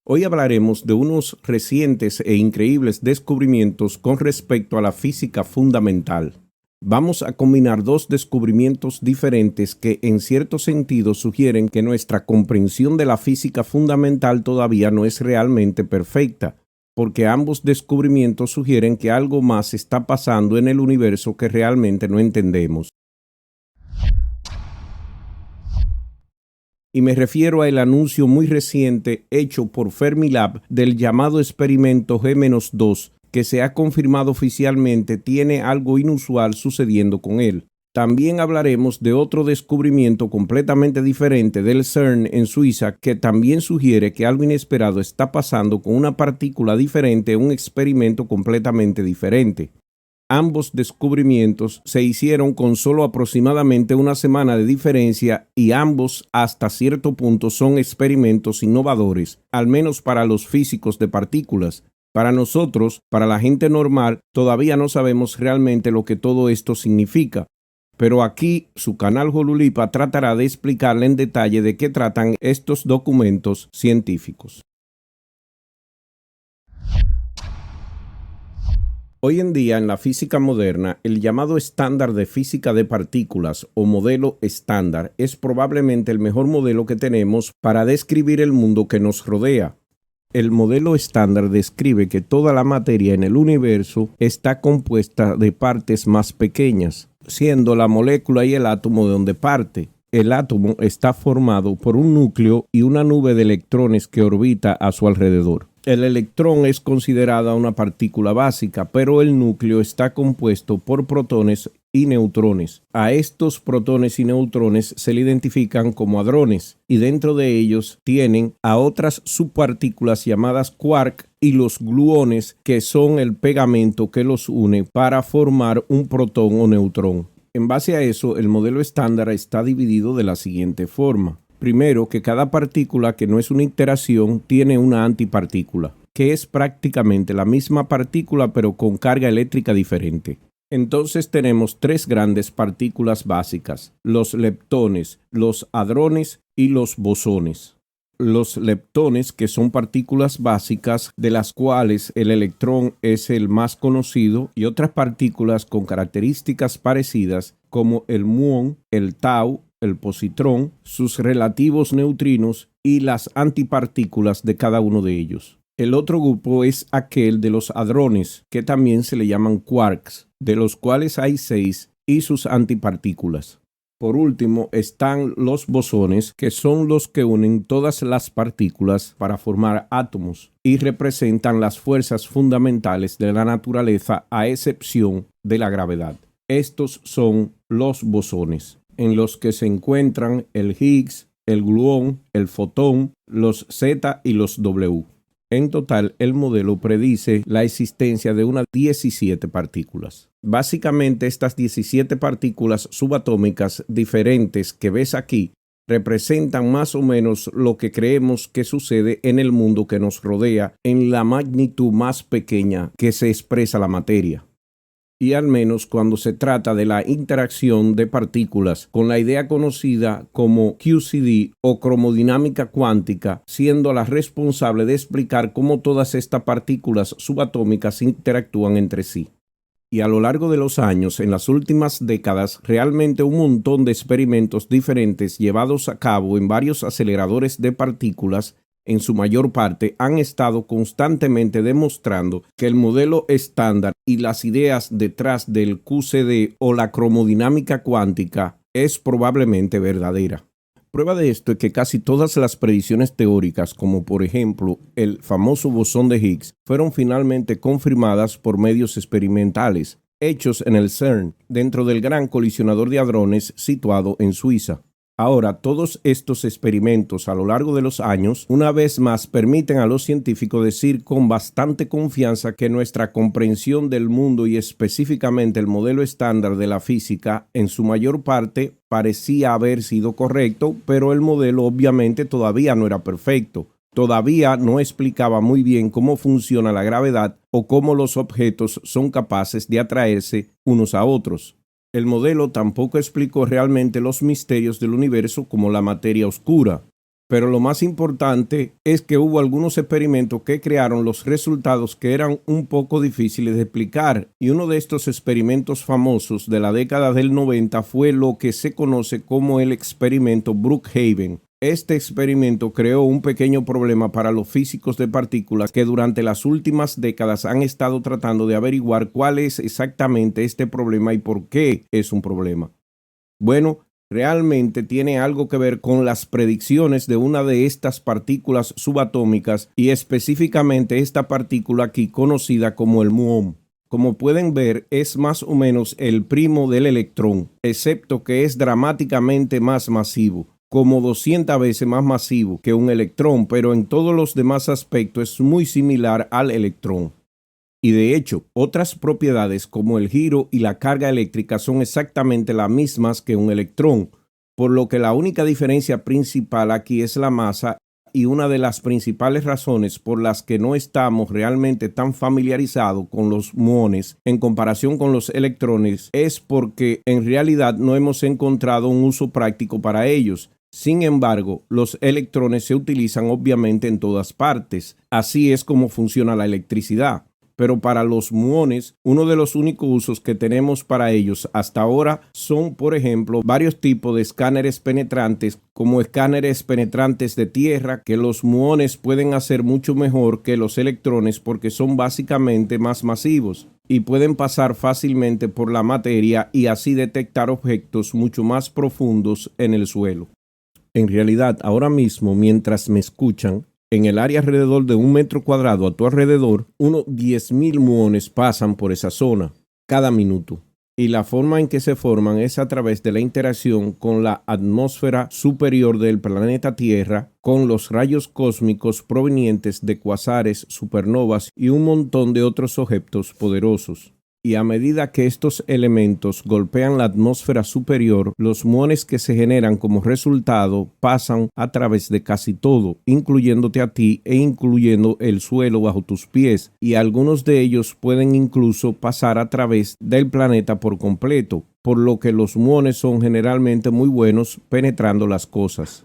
Hoy hablaremos de unos recientes e increíbles descubrimientos con respecto a la física fundamental. Vamos a combinar dos descubrimientos diferentes que en cierto sentido sugieren que nuestra comprensión de la física fundamental todavía no es realmente perfecta, porque ambos descubrimientos sugieren que algo más está pasando en el universo que realmente no entendemos. Y me refiero al anuncio muy reciente hecho por Fermilab del llamado experimento G-2, que se ha confirmado oficialmente tiene algo inusual sucediendo con él. También hablaremos de otro descubrimiento completamente diferente del CERN en Suiza que también sugiere que algo inesperado está pasando con una partícula diferente en un experimento completamente diferente. Ambos descubrimientos se hicieron con solo aproximadamente una semana de diferencia y ambos hasta cierto punto son experimentos innovadores, al menos para los físicos de partículas. Para nosotros, para la gente normal, todavía no sabemos realmente lo que todo esto significa. Pero aquí su canal Jolulipa tratará de explicarle en detalle de qué tratan estos documentos científicos. Hoy en día, en la física moderna, el llamado estándar de física de partículas o modelo estándar es probablemente el mejor modelo que tenemos para describir el mundo que nos rodea. El modelo estándar describe que toda la materia en el universo está compuesta de partes más pequeñas, siendo la molécula y el átomo de donde parte. El átomo está formado por un núcleo y una nube de electrones que orbita a su alrededor. El electrón es considerada una partícula básica, pero el núcleo está compuesto por protones y neutrones. A estos protones y neutrones se le identifican como hadrones, y dentro de ellos tienen a otras subpartículas llamadas quark y los gluones, que son el pegamento que los une para formar un protón o neutrón. En base a eso, el modelo estándar está dividido de la siguiente forma. Primero, que cada partícula que no es una interacción tiene una antipartícula, que es prácticamente la misma partícula pero con carga eléctrica diferente. Entonces tenemos tres grandes partículas básicas: los leptones, los hadrones y los bosones. Los leptones, que son partículas básicas de las cuales el electrón es el más conocido, y otras partículas con características parecidas como el muón, el tau, el positrón, sus relativos neutrinos y las antipartículas de cada uno de ellos. El otro grupo es aquel de los hadrones, que también se le llaman quarks, de los cuales hay 6 y sus antipartículas. Por último están los bosones, que son los que unen todas las partículas para formar átomos y representan las fuerzas fundamentales de la naturaleza a excepción de la gravedad. Estos son los bosones, en los que se encuentran el Higgs, el gluón, el fotón, los Z y los W. En total, el modelo predice la existencia de unas 17 partículas. Básicamente, estas 17 partículas subatómicas diferentes que ves aquí representan más o menos lo que creemos que sucede en el mundo que nos rodea en la magnitud más pequeña que se expresa la materia. Y al menos cuando se trata de la interacción de partículas con la idea conocida como QCD o cromodinámica cuántica, siendo la responsable de explicar cómo todas estas partículas subatómicas interactúan entre sí. Y a lo largo de los años, en las últimas décadas, realmente un montón de experimentos diferentes llevados a cabo en varios aceleradores de partículas, en su mayor parte, han estado constantemente demostrando que el modelo estándar y las ideas detrás del QCD o la cromodinámica cuántica es probablemente verdadera. Prueba de esto es que casi todas las predicciones teóricas, como por ejemplo el famoso bosón de Higgs, fueron finalmente confirmadas por medios experimentales, hechos en el CERN, dentro del gran colisionador de hadrones situado en Suiza. Ahora, todos estos experimentos a lo largo de los años, una vez más, permiten a los científicos decir con bastante confianza que nuestra comprensión del mundo y específicamente el modelo estándar de la física, en su mayor parte, parecía haber sido correcto, pero el modelo obviamente todavía no era perfecto. Todavía no explicaba muy bien cómo funciona la gravedad o cómo los objetos son capaces de atraerse unos a otros. El modelo tampoco explicó realmente los misterios del universo como la materia oscura, Pero lo más importante es que hubo algunos experimentos que crearon los resultados que eran un poco difíciles de explicar. Y uno de estos experimentos famosos de la década del 90 fue lo que se conoce como el experimento Brookhaven. Este experimento creó un pequeño problema para los físicos de partículas que durante las últimas décadas han estado tratando de averiguar cuál es exactamente este problema y por qué es un problema. Bueno, realmente tiene algo que ver con las predicciones de una de estas partículas subatómicas y específicamente esta partícula aquí conocida como el muón. Como pueden ver, es más o menos el primo del electrón, excepto que es dramáticamente más masivo, como 200 veces más masivo que un electrón, pero en todos los demás aspectos es muy similar al electrón. Y de hecho, otras propiedades como el giro y la carga eléctrica son exactamente las mismas que un electrón, por lo que la única diferencia principal aquí es la masa, y una de las principales razones por las que no estamos realmente tan familiarizados con los muones en comparación con los electrones es porque en realidad no hemos encontrado un uso práctico para ellos. Sin embargo, los electrones se utilizan obviamente en todas partes. Así es como funciona la electricidad. Pero para los muones, uno de los únicos usos que tenemos para ellos hasta ahora son, por ejemplo, varios tipos de escáneres penetrantes, como escáneres penetrantes de tierra, que los muones pueden hacer mucho mejor que los electrones porque son básicamente más masivos y pueden pasar fácilmente por la materia y así detectar objetos mucho más profundos en el suelo. En realidad, ahora mismo, mientras me escuchan, en el área alrededor de 1 metro cuadrado a tu alrededor, unos 10,000 muones pasan por esa zona cada minuto. Y la forma en que se forman es a través de la interacción con la atmósfera superior del planeta Tierra, con los rayos cósmicos provenientes de cuasares, supernovas y un montón de otros objetos poderosos. Y a medida que estos elementos golpean la atmósfera superior, los muones que se generan como resultado pasan a través de casi todo, incluyéndote a ti e incluyendo el suelo bajo tus pies, y algunos de ellos pueden incluso pasar a través del planeta por completo, por lo que los muones son generalmente muy buenos penetrando las cosas.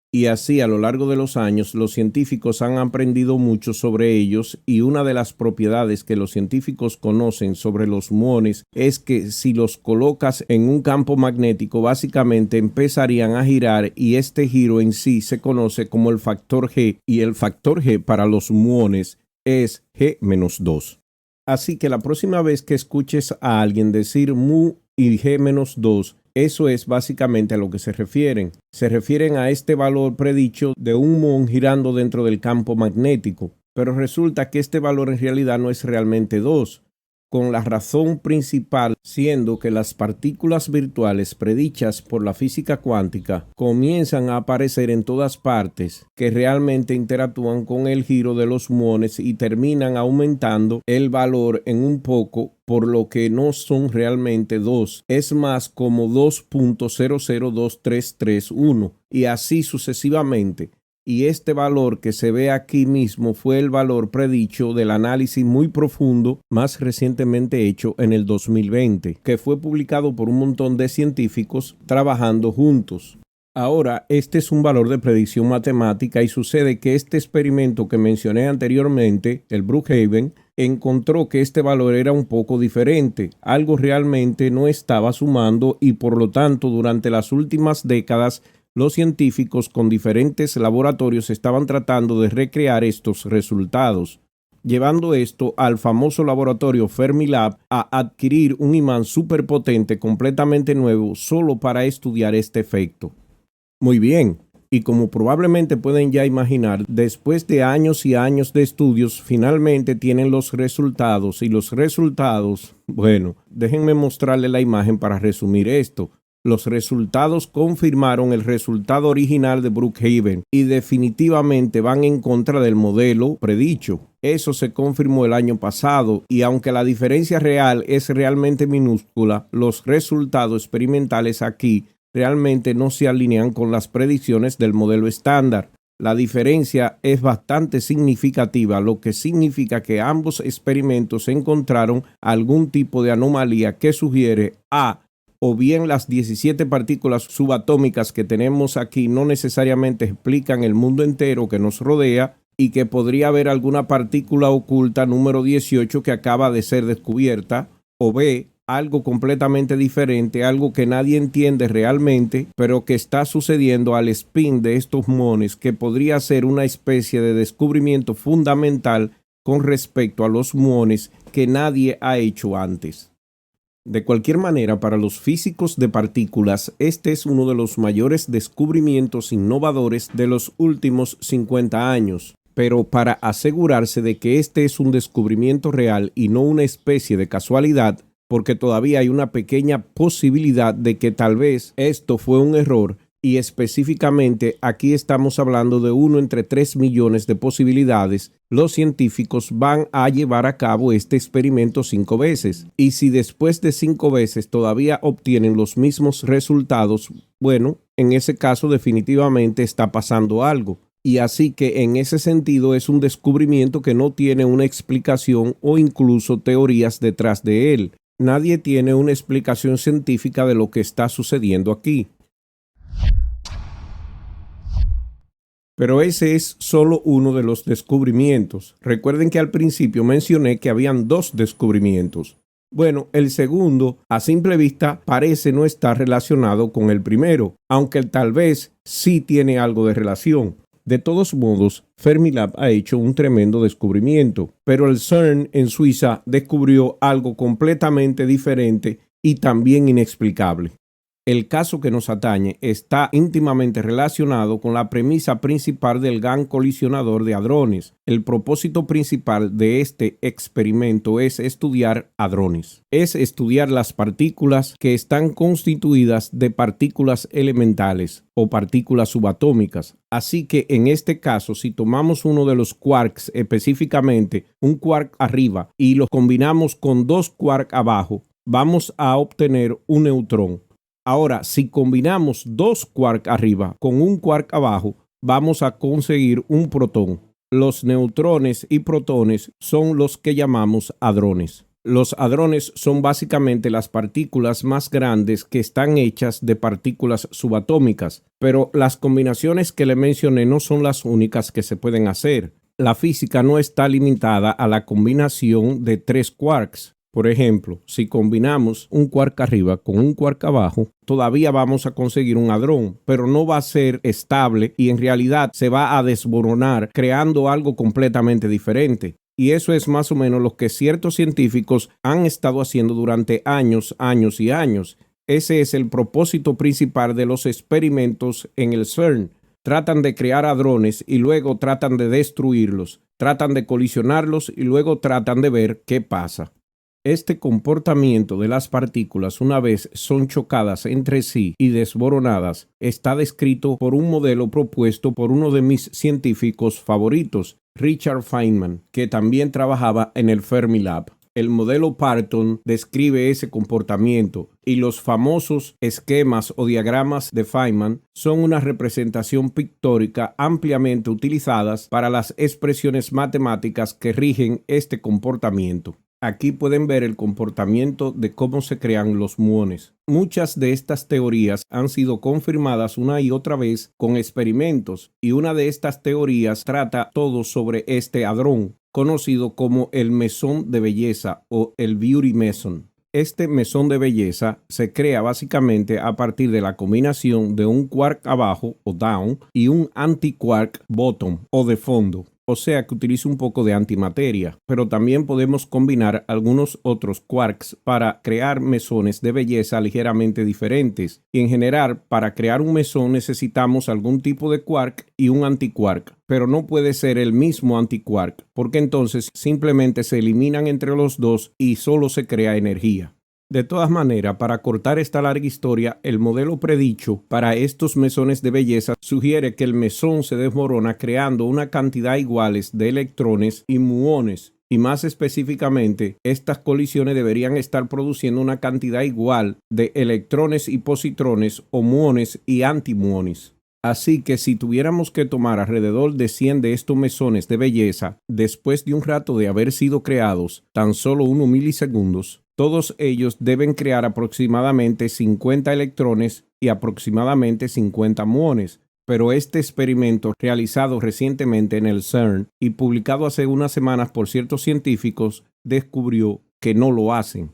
Y así a lo largo de los años los científicos han aprendido mucho sobre ellos y una de las propiedades que los científicos conocen sobre los muones es que si los colocas en un campo magnético básicamente empezarían a girar y este giro en sí se conoce como el factor G y el factor G para los muones es G-2. Así que la próxima vez que escuches a alguien decir mu y G-2, eso es básicamente a lo que se refieren. Se refieren a este valor predicho de un muón girando dentro del campo magnético, pero resulta que este valor en realidad no es realmente 2, con la razón principal siendo que las partículas virtuales predichas por la física cuántica comienzan a aparecer en todas partes, que realmente interactúan con el giro de los muones y terminan aumentando el valor en un poco, por lo que no son realmente 2, es más como 2.002331 y así sucesivamente. Y este valor que se ve aquí mismo fue el valor predicho del análisis muy profundo más recientemente hecho en el 2020, que fue publicado por un montón de científicos trabajando juntos. Ahora, este es un valor de predicción matemática y sucede que este experimento que mencioné anteriormente, el Brookhaven, encontró que este valor era un poco diferente. Algo realmente no estaba sumando y por lo tanto durante las últimas décadas los científicos con diferentes laboratorios estaban tratando de recrear estos resultados, llevando esto al famoso laboratorio Fermilab a adquirir un imán superpotente completamente nuevo solo para estudiar este efecto. Muy bien, y como probablemente pueden ya imaginar, después de años y años de estudios, finalmente tienen los resultados y los resultados, bueno, déjenme mostrarles la imagen para resumir esto. Los resultados confirmaron el resultado original de Brookhaven y definitivamente van en contra del modelo predicho. Eso se confirmó el año pasado y aunque la diferencia real es realmente minúscula, los resultados experimentales aquí realmente no se alinean con las predicciones del modelo estándar. La diferencia es bastante significativa, lo que significa que ambos experimentos encontraron algún tipo de anomalía que sugiere a o bien las 17 partículas subatómicas que tenemos aquí no necesariamente explican el mundo entero que nos rodea y que podría haber alguna partícula oculta número 18 que acaba de ser descubierta, o B, algo completamente diferente, algo que nadie entiende realmente, pero que está sucediendo al spin de estos muones, que podría ser una especie de descubrimiento fundamental con respecto a los muones que nadie ha hecho antes. De cualquier manera, para los físicos de partículas, este es uno de los mayores descubrimientos innovadores de los últimos 50 años. Pero para asegurarse de que este es un descubrimiento real y no una especie de casualidad, porque todavía hay una pequeña posibilidad de que tal vez esto fue un error, y específicamente aquí estamos hablando de 1 entre 3 millones de posibilidades, los científicos van a llevar a cabo este experimento 5 veces. Y si después de 5 veces todavía obtienen los mismos resultados, bueno, en ese caso definitivamente está pasando algo. Y así que en ese sentido es un descubrimiento que no tiene una explicación o incluso teorías detrás de él. Nadie tiene una explicación científica de lo que está sucediendo aquí. Pero ese es solo uno de los descubrimientos. Recuerden que al principio mencioné que habían 2 descubrimientos. Bueno, el segundo, a simple vista, parece no estar relacionado con el primero, aunque tal vez sí tiene algo de relación. De todos modos, Fermilab ha hecho un tremendo descubrimiento, pero el CERN en Suiza descubrió algo completamente diferente y también inexplicable. El caso que nos atañe está íntimamente relacionado con la premisa principal del gran colisionador de hadrones. El propósito principal de este experimento es estudiar hadrones. Es estudiar las partículas que están constituidas de partículas elementales o partículas subatómicas. Así que en este caso, si tomamos uno de los quarks, específicamente un quark arriba, y los combinamos con 2 quarks abajo, vamos a obtener un neutrón. Ahora, si combinamos 2 quarks arriba con un quark abajo, vamos a conseguir un protón. Los neutrones y protones son los que llamamos hadrones. Los hadrones son básicamente las partículas más grandes que están hechas de partículas subatómicas, pero las combinaciones que le mencioné no son las únicas que se pueden hacer. La física no está limitada a la combinación de 3 quarks. Por ejemplo, si combinamos un quark arriba con un quark abajo, todavía vamos a conseguir un hadrón, pero no va a ser estable y en realidad se va a desmoronar creando algo completamente diferente. Y eso es más o menos lo que ciertos científicos han estado haciendo durante años y años. Ese es el propósito principal de los experimentos en el CERN. Tratan de crear hadrones y luego tratan de destruirlos, tratan de colisionarlos y luego tratan de ver qué pasa. Este comportamiento de las partículas una vez son chocadas entre sí y desmoronadas está descrito por un modelo propuesto por uno de mis científicos favoritos, Richard Feynman, que también trabajaba en el Fermilab. El modelo Parton describe ese comportamiento y los famosos esquemas o diagramas de Feynman son una representación pictórica ampliamente utilizadas para las expresiones matemáticas que rigen este comportamiento. Aquí pueden ver el comportamiento de cómo se crean los muones. Muchas de estas teorías han sido confirmadas una y otra vez con experimentos, y una de estas teorías trata todo sobre este hadrón, conocido como el mesón de belleza o el beauty meson. Este mesón de belleza se crea básicamente a partir de la combinación de un quark abajo o down y un antiquark bottom o de fondo. O sea que utiliza un poco de antimateria, pero también podemos combinar algunos otros quarks para crear mesones de belleza ligeramente diferentes. Y en general, para crear un mesón necesitamos algún tipo de quark y un antiquark, pero no puede ser el mismo antiquark, porque entonces simplemente se eliminan entre los dos y solo se crea energía. De todas maneras, para cortar esta larga historia, el modelo predicho para estos mesones de belleza sugiere que el mesón se desmorona creando una cantidad iguales de electrones y muones. Y más específicamente, estas colisiones deberían estar produciendo una cantidad igual de electrones y positrones o muones y antimuones. Así que si tuviéramos que tomar alrededor de 100 de estos mesones de belleza, después de un rato de haber sido creados, tan solo unos milisegundos, Todos ellos deben crear aproximadamente 50 electrones y aproximadamente 50 muones. Pero este experimento realizado recientemente en el CERN y publicado hace unas semanas por ciertos científicos descubrió que no lo hacen.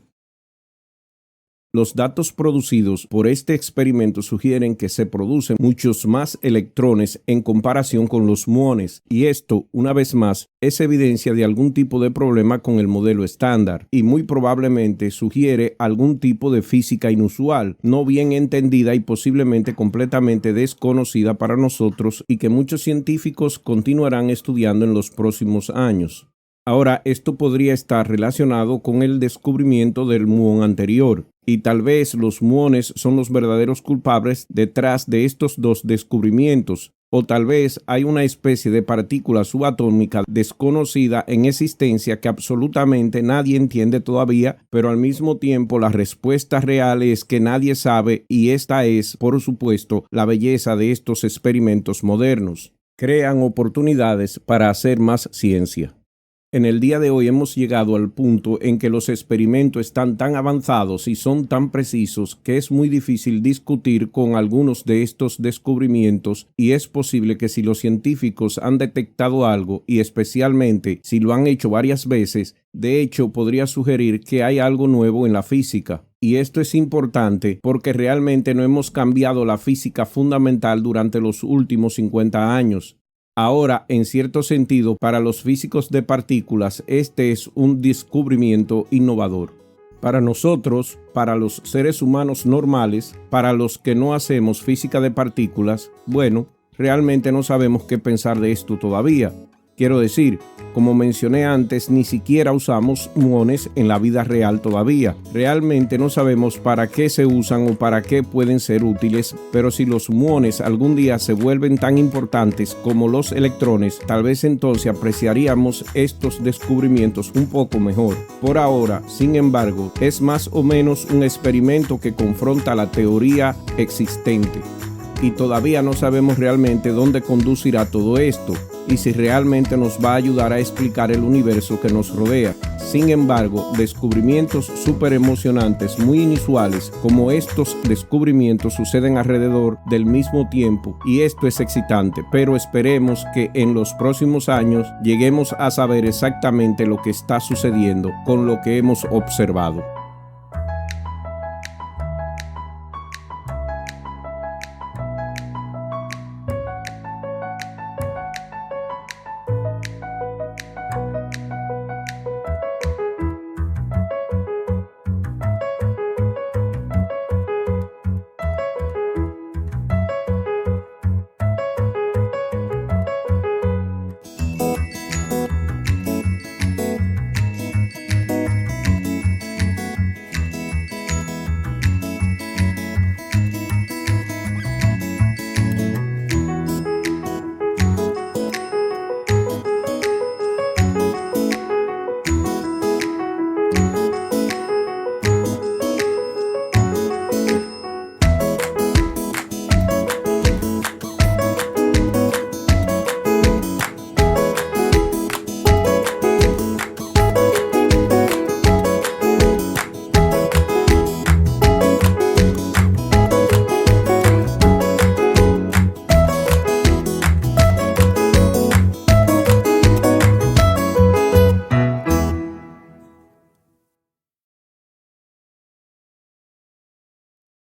Los datos producidos por este experimento sugieren que se producen muchos más electrones en comparación con los muones, y esto, una vez más, es evidencia de algún tipo de problema con el modelo estándar, y muy probablemente sugiere algún tipo de física inusual, no bien entendida y posiblemente completamente desconocida para nosotros, y que muchos científicos continuarán estudiando en los próximos años. Ahora, esto podría estar relacionado con el descubrimiento del muón anterior, y tal vez los muones son los verdaderos culpables detrás de estos dos descubrimientos, o tal vez hay una especie de partícula subatómica desconocida en existencia que absolutamente nadie entiende todavía, pero al mismo tiempo la respuesta real es que nadie sabe, y esta es, por supuesto, la belleza de estos experimentos modernos. Crean oportunidades para hacer más ciencia. En el día de hoy hemos llegado al punto en que los experimentos están tan avanzados y son tan precisos que es muy difícil discutir con algunos de estos descubrimientos, y es posible que si los científicos han detectado algo, y especialmente si lo han hecho varias veces, de hecho podría sugerir que hay algo nuevo en la física. Y esto es importante porque realmente no hemos cambiado la física fundamental durante los últimos 50 años. Ahora, en cierto sentido, para los físicos de partículas, este es un descubrimiento innovador. Para nosotros, para los seres humanos normales, para los que no hacemos física de partículas, bueno, realmente no sabemos qué pensar de esto todavía. Quiero decir, como mencioné antes, ni siquiera usamos muones en la vida real todavía. Realmente no sabemos para qué se usan o para qué pueden ser útiles, pero si los muones algún día se vuelven tan importantes como los electrones, tal vez entonces apreciaríamos estos descubrimientos un poco mejor. Por ahora, sin embargo, es más o menos un experimento que confronta la teoría existente. Y todavía no sabemos realmente dónde conducirá todo esto y si realmente nos va a ayudar a explicar el universo que nos rodea. Sin embargo, descubrimientos súper emocionantes, muy inusuales, como estos descubrimientos suceden alrededor del mismo tiempo, y esto es excitante, pero esperemos que en los próximos años lleguemos a saber exactamente lo que está sucediendo con lo que hemos observado.